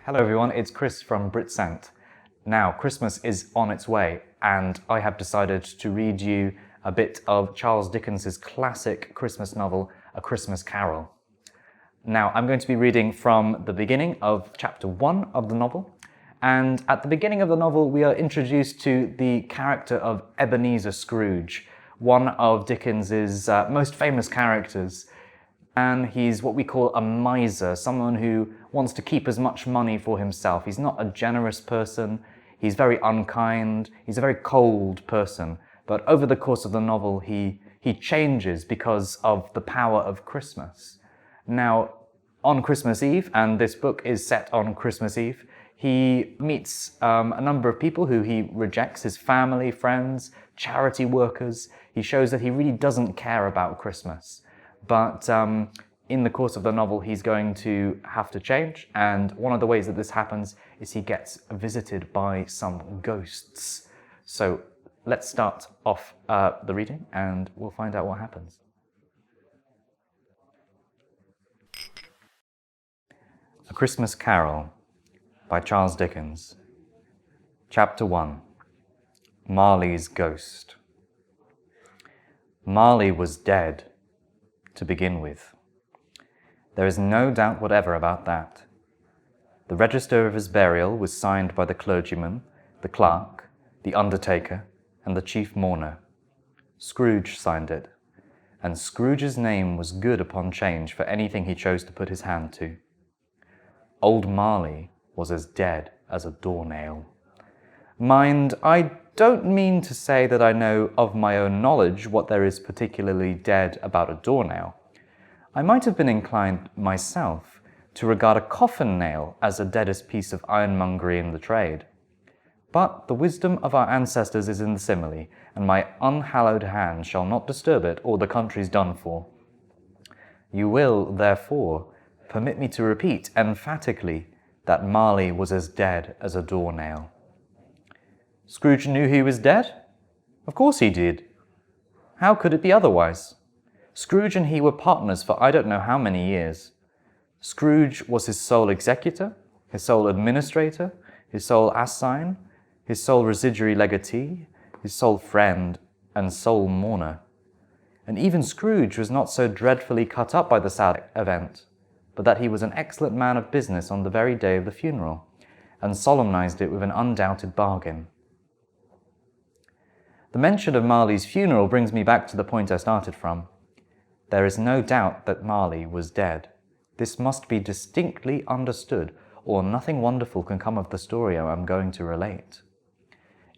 Hello everyone, it's Chris from BritScent. Now, Christmas is on its way, and I have decided to read you a bit of Charles Dickens's classic Christmas novel, A Christmas Carol. Now, I'm going to be reading from the beginning of chapter 1 of the novel, and at the beginning of the novel we are introduced to the character of Ebenezer Scrooge, one of Dickens's most famous characters. And he's what we call a miser, someone who wants to keep as much money for himself. He's not a generous person, he's very unkind, he's a very cold person. But over the course of the novel, he changes because of the power of Christmas. Now, on Christmas Eve, and this book is set on Christmas Eve, he meets a number of people who he rejects, his family, friends, charity workers. He shows that he really doesn't care about Christmas. But in the course of the novel, he's going to have to change, and one of the ways that this happens is he gets visited by some ghosts. So let's start off the reading, and we'll find out what happens. A Christmas Carol by Charles Dickens. Chapter 1. Marley's Ghost. Marley was dead. To begin with. There is no doubt whatever about that. The register of his burial was signed by the clergyman, the clerk, the undertaker, and the chief mourner. Scrooge signed it, and Scrooge's name was good upon change for anything he chose to put his hand to. Old Marley was as dead as a doornail. Mind, I don't mean to say that I know of my own knowledge what there is particularly dead about a doornail. I might have been inclined myself to regard a coffin nail as the deadest piece of ironmongery in the trade. But the wisdom of our ancestors is in the simile, and my unhallowed hand shall not disturb it, or the country's done for. You will, therefore, permit me to repeat emphatically that Marley was as dead as a doornail. Scrooge knew he was dead? Of course he did. How could it be otherwise? Scrooge and he were partners for I don't know how many years. Scrooge was his sole executor, his sole administrator, his sole assign, his sole residuary legatee, his sole friend, and sole mourner. And even Scrooge was not so dreadfully cut up by the sad event, but that he was an excellent man of business on the very day of the funeral, and solemnized it with an undoubted bargain. The mention of Marley's funeral brings me back to the point I started from. There is no doubt that Marley was dead. This must be distinctly understood, or nothing wonderful can come of the story I am going to relate.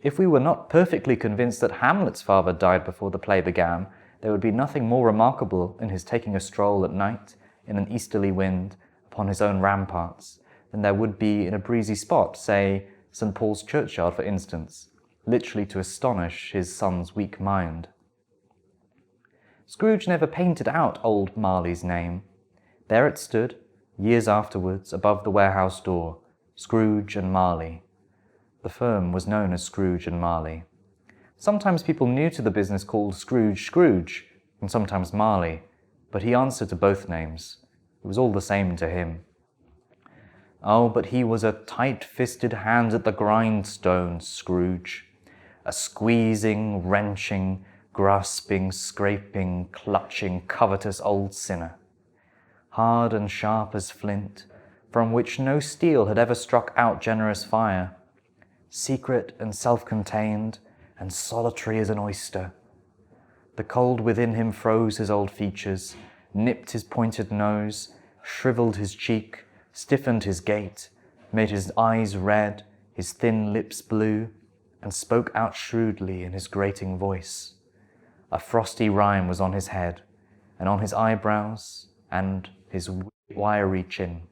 If we were not perfectly convinced that Hamlet's father died before the play began, there would be nothing more remarkable in his taking a stroll at night, in an easterly wind, upon his own ramparts, than there would be in a breezy spot, say, St. Paul's Churchyard, for instance, literally to astonish his son's weak mind. Scrooge never painted out old Marley's name. There it stood, years afterwards, above the warehouse door, Scrooge and Marley. The firm was known as Scrooge and Marley. Sometimes people new to the business called Scrooge Scrooge, and sometimes Marley, but he answered to both names. It was all the same to him. Oh, but he was a tight-fisted hand at the grindstone, Scrooge. A squeezing, wrenching, grasping, scraping, clutching, covetous old sinner. Hard and sharp as flint, from which no steel had ever struck out generous fire. Secret and self-contained, and solitary as an oyster. The cold within him froze his old features, nipped his pointed nose, shriveled his cheek, stiffened his gait, made his eyes red, his thin lips blue, and spoke out shrewdly in his grating voice. A frosty rime was on his head, and on his eyebrows, and his wiry chin.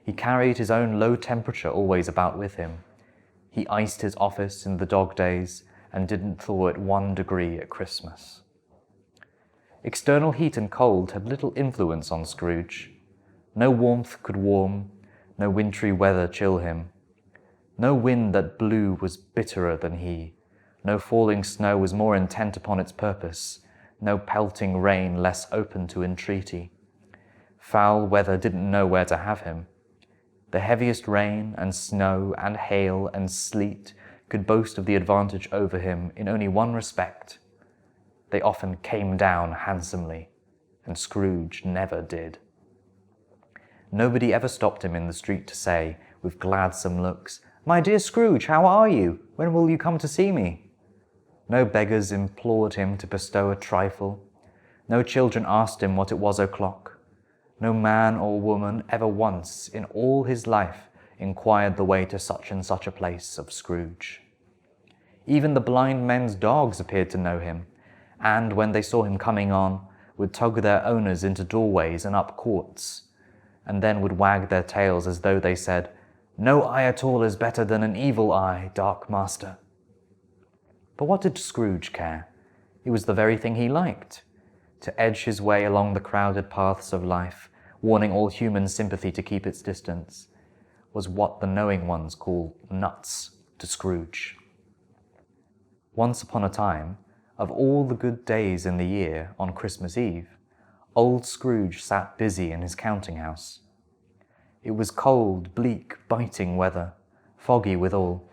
He carried his own low temperature always about with him. He iced his office in the dog days, and didn't thaw it 1 degree at Christmas. External heat and cold had little influence on Scrooge. No warmth could warm, no wintry weather chill him. No wind that blew was bitterer than he. No falling snow was more intent upon its purpose. No pelting rain less open to entreaty. Foul weather didn't know where to have him. The heaviest rain and snow and hail and sleet could boast of the advantage over him in only one respect. They often came down handsomely, and Scrooge never did. Nobody ever stopped him in the street to say, with gladsome looks, "My dear Scrooge, how are you? When will you come to see me?" No beggars implored him to bestow a trifle. No children asked him what it was o'clock. No man or woman ever once in all his life inquired the way to such and such a place of Scrooge. Even the blind men's dogs appeared to know him, and when they saw him coming on, would tug their owners into doorways and up courts, and then would wag their tails as though they said, "No eye at all is better than an evil eye, dark master." But what did Scrooge care? It was the very thing he liked. To edge his way along the crowded paths of life, warning all human sympathy to keep its distance, was what the knowing ones call nuts to Scrooge. Once upon a time, of all the good days in the year on Christmas Eve, old Scrooge sat busy in his counting-house. It was cold, bleak, biting weather, foggy withal,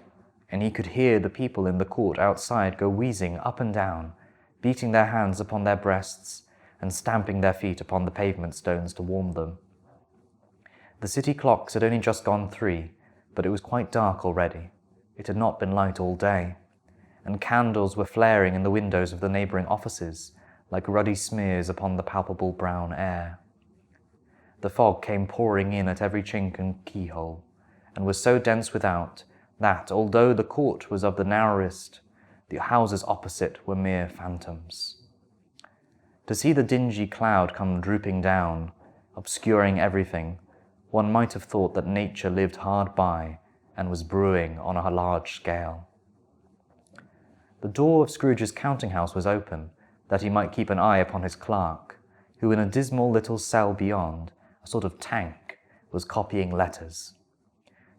and he could hear the people in the court outside go wheezing up and down, beating their hands upon their breasts and stamping their feet upon the pavement stones to warm them. The city clocks had only just gone 3, but it was quite dark already. It had not been light all day, and candles were flaring in the windows of the neighbouring offices, like ruddy smears upon the palpable brown air. The fog came pouring in at every chink and keyhole, and was so dense without that, although the court was of the narrowest, the houses opposite were mere phantoms. To see the dingy cloud come drooping down, obscuring everything, one might have thought that nature lived hard by and was brewing on a large scale. The door of Scrooge's counting-house was open, that he might keep an eye upon his clerk, who in a dismal little cell beyond, a sort of tank, was copying letters.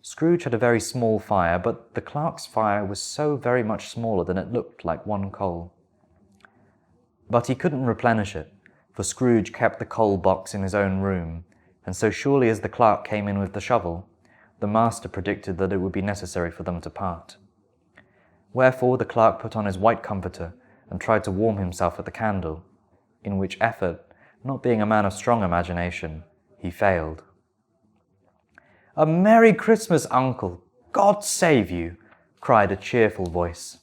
Scrooge had a very small fire, but the clerk's fire was so very much smaller than it looked like one coal. But he couldn't replenish it, for Scrooge kept the coal box in his own room, and so surely as the clerk came in with the shovel, the master predicted that it would be necessary for them to part. Wherefore the clerk put on his white comforter and tried to warm himself at the candle, in which effort, not being a man of strong imagination, he failed. "A Merry Christmas, Uncle! God save you!" cried a cheerful voice.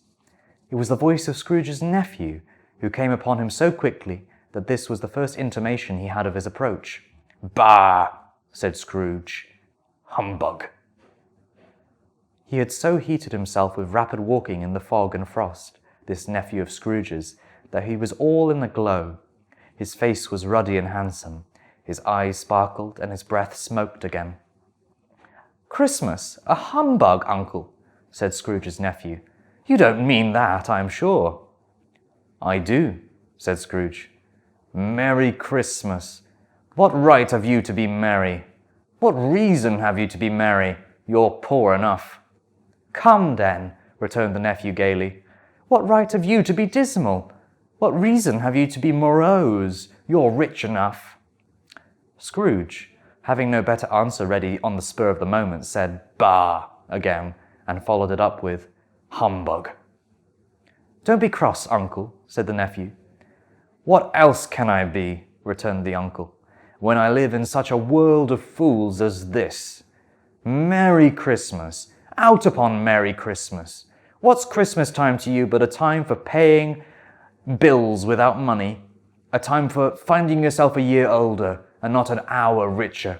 It was the voice of Scrooge's nephew, who came upon him so quickly that this was the first intimation he had of his approach. "Bah!" said Scrooge. "Humbug!" He had so heated himself with rapid walking in the fog and frost, this nephew of Scrooge's, that he was all in a glow. His face was ruddy and handsome, his eyes sparkled, and his breath smoked again. "Christmas? A humbug, Uncle?" said Scrooge's nephew. "You don't mean that, I am sure." "I do," said Scrooge. "Merry Christmas! What right have you to be merry? What reason have you to be merry? You're poor enough." "Come, then," returned the nephew gaily. "What right have you to be dismal? What reason have you to be morose? You're rich enough." Scrooge, having no better answer ready on the spur of the moment, said "Bah!" again, and followed it up with "Humbug." "Don't be cross, Uncle," said the nephew. "What else can I be," returned the uncle, "when I live in such a world of fools as this? Merry Christmas! Out upon Merry Christmas! What's Christmas time to you but a time for paying bills without money, a time for finding yourself a year older and not an hour richer,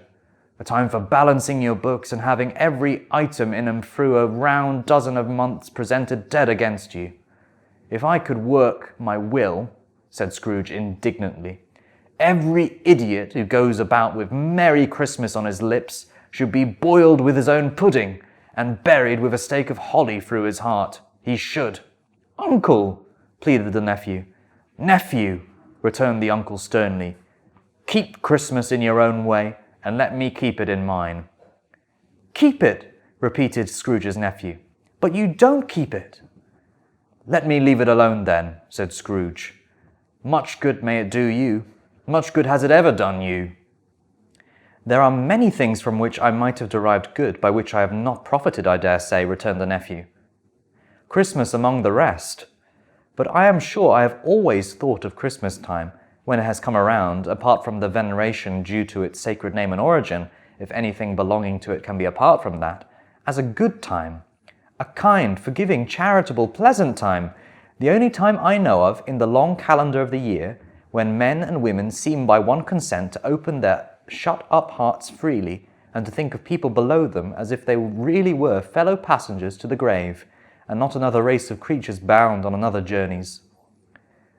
a time for balancing your books and having every item in them through a round dozen of months presented dead against you? If I could work my will," said Scrooge indignantly, "every idiot who goes about with Merry Christmas on his lips should be boiled with his own pudding and buried with a stake of holly through his heart. He should." "Uncle!" pleaded the nephew. "Nephew!" returned the uncle sternly. "Keep Christmas in your own way, and let me keep it in mine." "Keep it!" repeated Scrooge's nephew. "But you don't keep it." "Let me leave it alone then," said Scrooge. "Much good may it do you. Much good has it ever done you." There are many things from which I might have derived good, by which I have not profited, I dare say, returned the nephew. Christmas among the rest. But I am sure I have always thought of Christmas time, when it has come around, apart from the veneration due to its sacred name and origin, if anything belonging to it can be apart from that, as a good time, a kind, forgiving, charitable, pleasant time, the only time I know of in the long calendar of the year, when men and women seem by one consent to open their shut-up hearts freely, and to think of people below them as if they really were fellow passengers to the grave, and not another race of creatures bound on another journeys.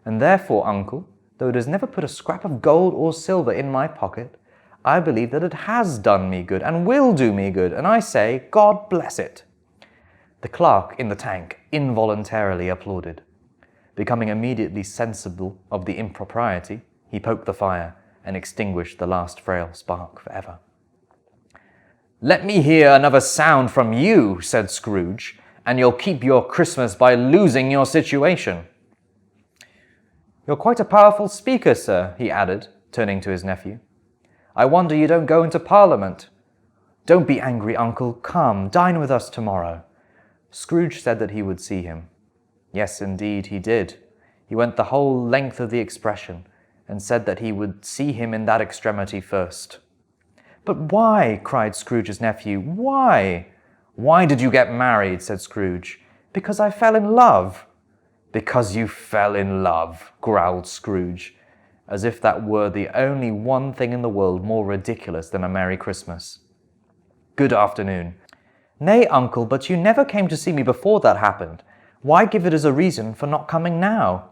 And therefore, uncle, though it has never put a scrap of gold or silver in my pocket, I believe that it has done me good, and will do me good, and I say, God bless it. The clerk in the tank involuntarily applauded. Becoming immediately sensible of the impropriety, he poked the fire and extinguished the last frail spark for ever. "Let me hear another sound from you," said Scrooge, "and you'll keep your Christmas by losing your situation." "You're quite a powerful speaker, sir," he added, turning to his nephew. "I wonder you don't go into Parliament." "Don't be angry, uncle. Come, dine with us tomorrow." Scrooge said that he would see him. Yes, indeed, he did. He went the whole length of the expression, and said that he would see him in that extremity first. "But why?" cried Scrooge's nephew. "Why?" "Why did you get married?" said Scrooge. "Because I fell in love." "Because you fell in love," growled Scrooge, as if that were the only one thing in the world more ridiculous than a Merry Christmas. "Good afternoon." "Nay, uncle, but you never came to see me before that happened. Why give it as a reason for not coming now?"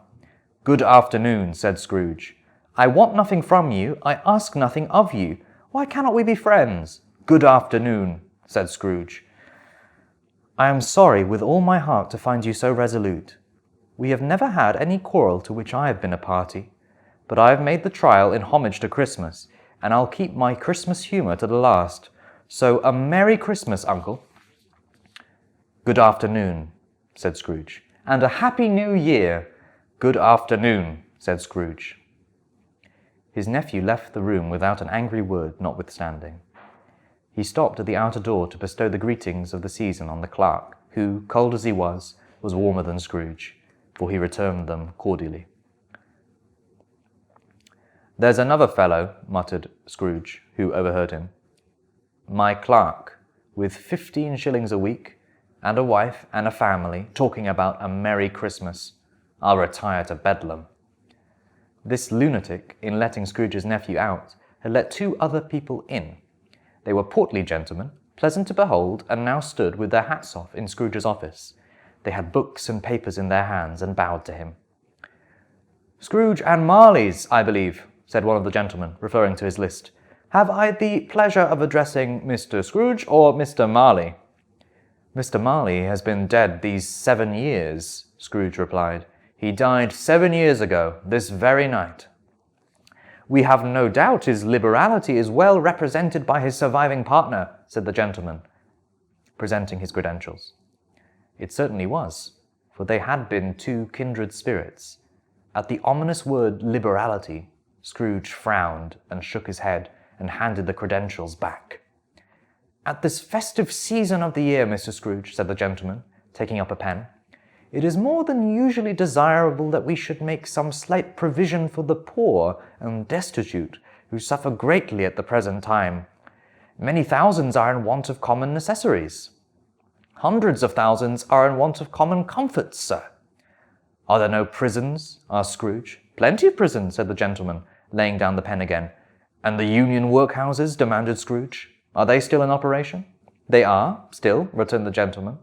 "Good afternoon," said Scrooge. "I want nothing from you. I ask nothing of you. Why cannot we be friends?" "Good afternoon," said Scrooge. "I am sorry with all my heart to find you so resolute. We have never had any quarrel to which I have been a party, but I have made the trial in homage to Christmas, and I'll keep my Christmas humour to the last. So a Merry Christmas, uncle." "Good afternoon," said Scrooge. "And a Happy New Year." "Good afternoon," said Scrooge. His nephew left the room without an angry word notwithstanding. He stopped at the outer door to bestow the greetings of the season on the clerk, who, cold as he was warmer than Scrooge, for he returned them cordially. "There's another fellow," muttered Scrooge, who overheard him. "My clerk, with 15 shillings a week, and a wife and a family, talking about a Merry Christmas. I'll retire to Bedlam." This lunatic, in letting Scrooge's nephew out, had let 2 other people in. They were portly gentlemen, pleasant to behold, and now stood with their hats off in Scrooge's office. They had books and papers in their hands, and bowed to him. "Scrooge and Marley's, I believe," said one of the gentlemen, referring to his list. "Have I the pleasure of addressing Mr. Scrooge or Mr. Marley?" "Mr. Marley has been dead these 7 years," Scrooge replied. "He died 7 years ago, this very night." "We have no doubt his liberality is well represented by his surviving partner," said the gentleman, presenting his credentials. It certainly was, for they had been 2 kindred spirits. At the ominous word liberality, Scrooge frowned and shook his head and handed the credentials back. "At this festive season of the year, Mr. Scrooge," said the gentleman, taking up a pen, "it is more than usually desirable that we should make some slight provision for the poor and destitute who suffer greatly at the present time. Many thousands are in want of common necessaries. Hundreds of thousands are in want of common comforts, sir." "Are there no prisons?" asked Scrooge. "Plenty of prisons," said the gentleman, laying down the pen again. "And the union workhouses?" demanded Scrooge. "Are they still in operation?" "They are, still," returned the gentleman.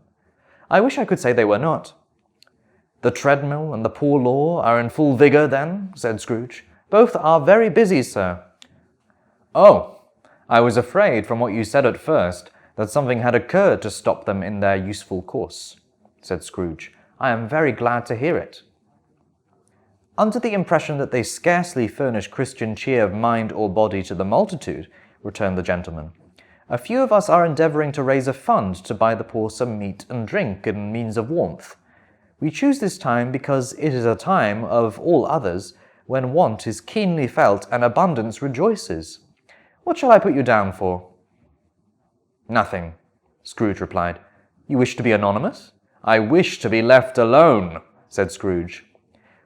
"I wish I could say they were not." "The treadmill and the poor law are in full vigour, then?" said Scrooge. "Both are very busy, sir." "Oh, I was afraid, from what you said at first, that something had occurred to stop them in their useful course," said Scrooge. "I am very glad to hear it." "Under the impression that they scarcely furnish Christian cheer of mind or body to the multitude," returned the gentleman, "a few of us are endeavouring to raise a fund to buy the poor some meat and drink and means of warmth. We choose this time because it is a time, of all others, when want is keenly felt and abundance rejoices. What shall I put you down for?" "Nothing," Scrooge replied. "You wish to be anonymous?" "I wish to be left alone," said Scrooge.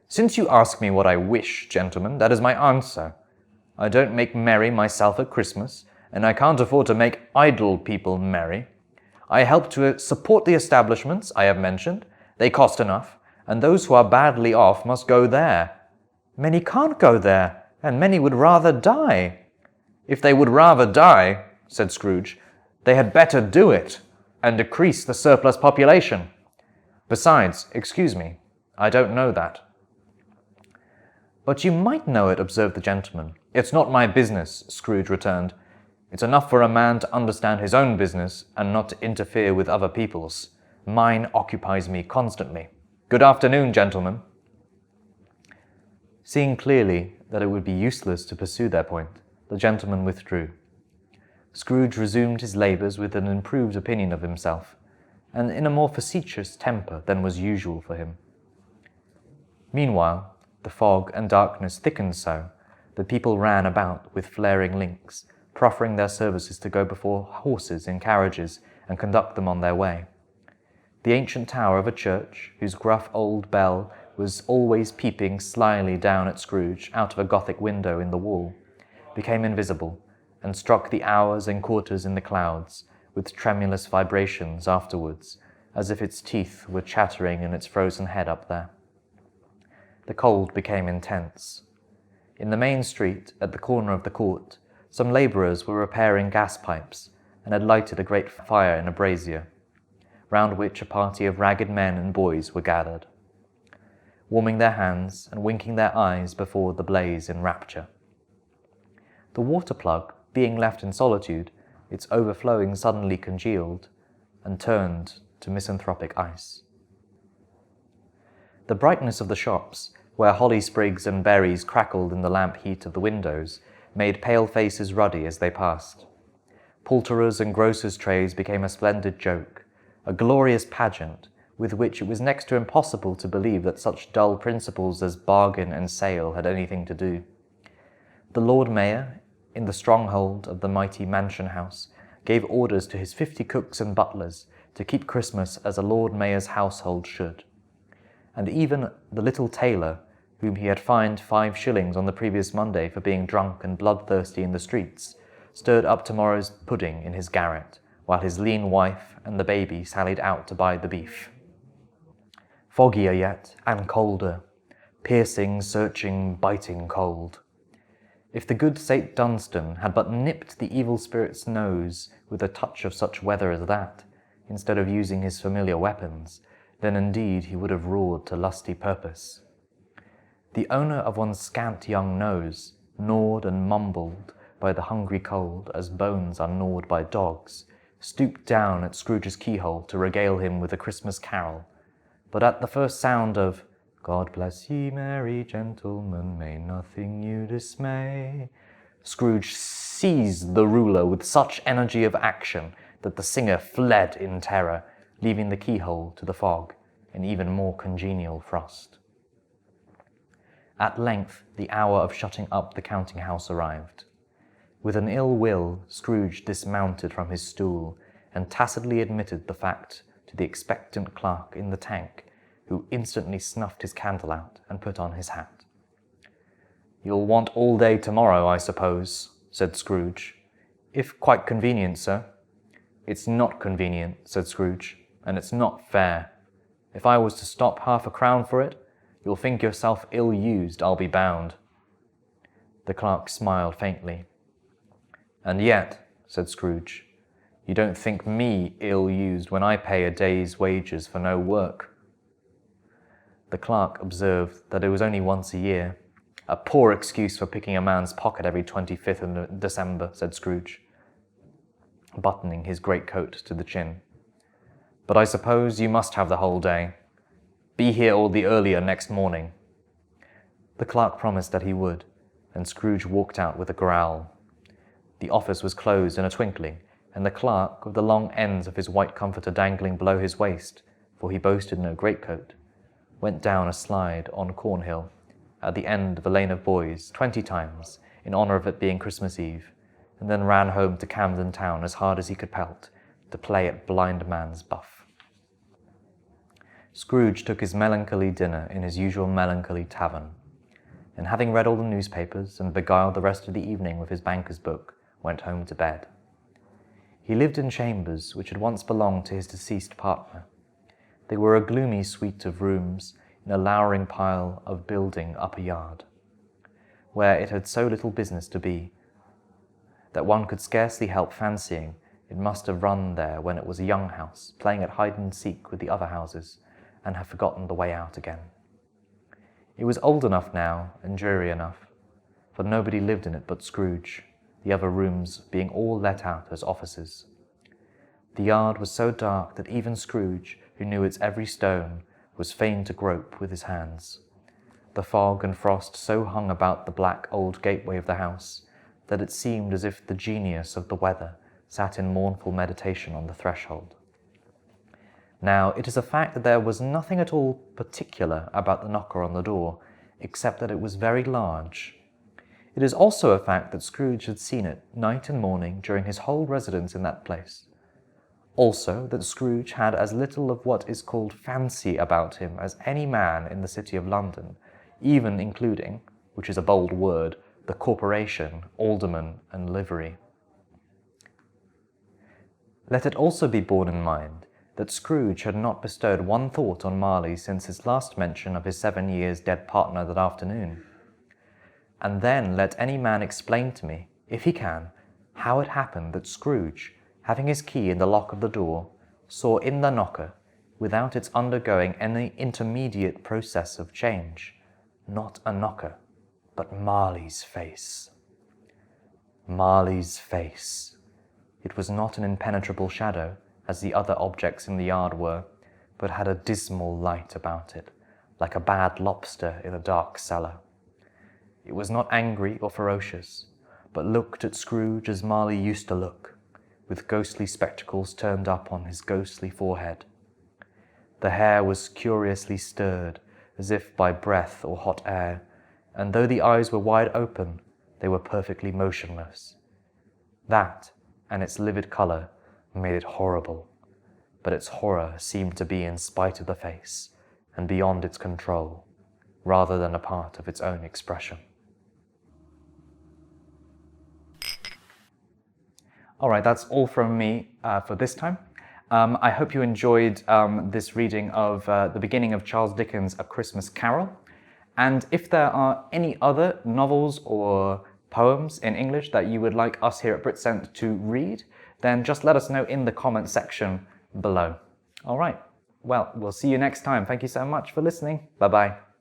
"Since you ask me what I wish, gentlemen, that is my answer. I don't make merry myself at Christmas, and I can't afford to make idle people merry. I help to support the establishments I have mentioned. They cost enough, and those who are badly off must go there. Many can't go there, and many would rather die." "If they would rather die," said Scrooge, "they had better do it, and decrease the surplus population. Besides, excuse me, I don't know that." "But you might know it," observed the gentleman. "It's not my business," Scrooge returned. "It's enough for a man to understand his own business and not to interfere with other people's. Mine occupies me constantly. Good afternoon, gentlemen." Seeing clearly that it would be useless to pursue their point, the gentleman withdrew. Scrooge resumed his labours with an improved opinion of himself, and in a more facetious temper than was usual for him. Meanwhile, the fog and darkness thickened so that people ran about with flaring links, proffering their services to go before horses in carriages and conduct them on their way. The ancient tower of a church, whose gruff old bell was always peeping slyly down at Scrooge out of a Gothic window in the wall, became invisible, and struck the hours and quarters in the clouds with tremulous vibrations afterwards, as if its teeth were chattering in its frozen head up there. The cold became intense. In the main street, at the corner of the court, some labourers were repairing gas pipes, and had lighted a great fire in a brazier, round which a party of ragged men and boys were gathered, warming their hands and winking their eyes before the blaze in rapture. The water plug, being left in solitude, its overflowing suddenly congealed, and turned to misanthropic ice. The brightness of the shops, where holly sprigs and berries crackled in the lamp heat of the windows, made pale faces ruddy as they passed. Poulterers' and grocers' trays became a splendid joke, a glorious pageant, with which it was next to impossible to believe that such dull principles as bargain and sale had anything to do. The Lord Mayor, in the stronghold of the mighty mansion house, gave orders to his 50 cooks and butlers to keep Christmas as a Lord Mayor's household should. And even the little tailor, whom he had fined 5 shillings on the previous Monday for being drunk and bloodthirsty in the streets, stirred up tomorrow's pudding in his garret, while his lean wife and the baby sallied out to buy the beef. Foggier yet, and colder, piercing, searching, biting cold. If the good St. Dunstan had but nipped the evil spirit's nose with a touch of such weather as that, instead of using his familiar weapons, then indeed he would have roared to lusty purpose. The owner of one's scant young nose, gnawed and mumbled by the hungry cold as bones are gnawed by dogs, stooped down at Scrooge's keyhole to regale him with a Christmas carol, but at the first sound of "God bless ye, merry gentlemen, may nothing you dismay," Scrooge seized the ruler with such energy of action that the singer fled in terror, leaving the keyhole to the fog in even more congenial frost. At length the hour of shutting up the counting-house arrived. With an ill will, Scrooge dismounted from his stool and tacitly admitted the fact to the expectant clerk in the tank, who instantly snuffed his candle out and put on his hat. "You'll want all day tomorrow, I suppose," said Scrooge. "If quite convenient, sir." "It's not convenient," said Scrooge, "and it's not fair. If I was to stop half a crown for it, you'll think yourself ill-used, I'll be bound." The clerk smiled faintly. "And yet," said Scrooge, "you don't think me ill-used when I pay a day's wages for no work." The clerk observed that it was only once a year. "A poor excuse for picking a man's pocket every 25th of December," said Scrooge, buttoning his greatcoat to the chin. "But I suppose you must have the whole day. Be here all the earlier next morning." The clerk promised that he would, and Scrooge walked out with a growl. The office was closed in a twinkling, and the clerk, with the long ends of his white comforter dangling below his waist, for he boasted no greatcoat, went down a slide on Cornhill, at the end of a lane of boys, 20 times, in honour of it being Christmas Eve, and then ran home to Camden Town as hard as he could pelt to play at blind man's buff. Scrooge took his melancholy dinner in his usual melancholy tavern, and having read all the newspapers and beguiled the rest of the evening with his banker's book, went home to bed. He lived in chambers which had once belonged to his deceased partner. They were a gloomy suite of rooms in a lowering pile of building up a yard, where it had so little business to be, that one could scarcely help fancying it must have run there when it was a young house, playing at hide-and-seek with the other houses, and have forgotten the way out again. It was old enough now, and dreary enough, for nobody lived in it but Scrooge, the other rooms being all let out as offices. The yard was so dark that even Scrooge, who knew its every stone, was fain to grope with his hands. The fog and frost so hung about the black old gateway of the house that it seemed as if the genius of the weather sat in mournful meditation on the threshold. Now, it is a fact that there was nothing at all particular about the knocker on the door, except that it was very large. It is also a fact that Scrooge had seen it night and morning during his whole residence in that place. Also, that Scrooge had as little of what is called fancy about him as any man in the city of London, even including, which is a bold word, the corporation, alderman, and livery. Let it also be borne in mind that Scrooge had not bestowed one thought on Marley since his last mention of his 7 years dead partner that afternoon. And then let any man explain to me, if he can, how it happened that Scrooge, having his key in the lock of the door, saw in the knocker, without its undergoing any intermediate process of change, not a knocker, but Marley's face. Marley's face. It was not an impenetrable shadow, as the other objects in the yard were, but had a dismal light about it, like a bad lobster in a dark cellar. It was not angry or ferocious, but looked at Scrooge as Marley used to look, with ghostly spectacles turned up on his ghostly forehead. The hair was curiously stirred, as if by breath or hot air, and though the eyes were wide open, they were perfectly motionless. That, and its livid colour, made it horrible, but its horror seemed to be in spite of the face, and beyond its control, rather than a part of its own expression. All right, that's all from me for this time. I hope you enjoyed this reading of the beginning of Charles Dickens' A Christmas Carol. And if there are any other novels or poems in English that you would like us here at BritCent to read, then just let us know in the comment section below. All right, well, we'll see you next time. Thank you so much for listening. Bye-bye.